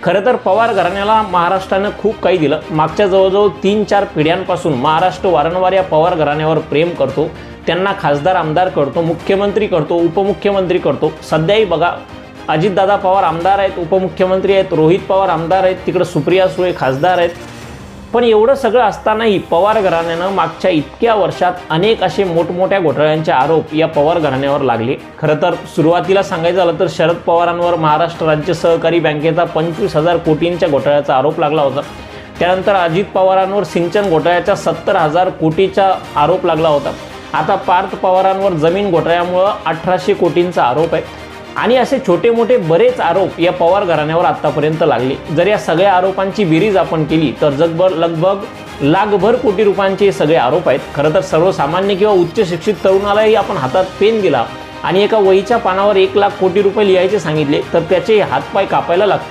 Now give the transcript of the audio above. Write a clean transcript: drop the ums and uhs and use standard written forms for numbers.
खरं तर पवार घराण्याला महाराष्ट्रानं खूप काही दिलं। मागच्या जवळजवळ 3-4 पिढ्यांपासून महाराष्ट्र वारंवार या पवार घराण्यावर प्रेम करतो, त्यांना खासदार आमदार करतो, मुख्यमंत्री करतो, उपमुख्यमंत्री करतो। सध्याही बघा, अजितदादा पवार आमदार आहेत, उपमुख्यमंत्री आहेत, रोहित पवार आमदार आहेत, तिकडे सुप्रिया सुळे खासदार आहेत। पण एवढं सगळं असतानाही पवार घराण्यानं मागच्या इतक्या वर्षात अनेक असे मोठमोठ्या घोटाळ्यांचे आरोप या पवार घराण्यावर लागले। खरं तर सुरुवातीला सांगायचं झालं तर शरद पवारांवर महाराष्ट्र राज्य सहकारी बँकेचा 25,000 कोटींच्या घोटाळ्याचा आरोप लागला होता। त्यानंतर अजित पवारांवर सिंचन घोटाळ्याचा 70,000 कोटीचा आरोप लागला होता। आता पार्थ पवारांवर जमीन घोटाळ्यामुळे 1,800 कोटींचा आरोप आहे आणि असे छोटे मोठे बरेच आरोप या पवार घराण्यावर आतापर्यंत लागले। जर या सगळ्या आरोपांची बेरीज आपण केली तर जगभर लगभग लाखभर कोटी रुपयांचे सगळे आरोप आहेत। खरं तर सर्वसामान्य किंवा उच्च शिक्षित तरुणालाही आपण हातात पेन दिला आणि एका वहीच्या पानावर 1 लाख कोटी रुपये लिहायचे सांगितले तर त्याचे हातपाय कापायला लागतील।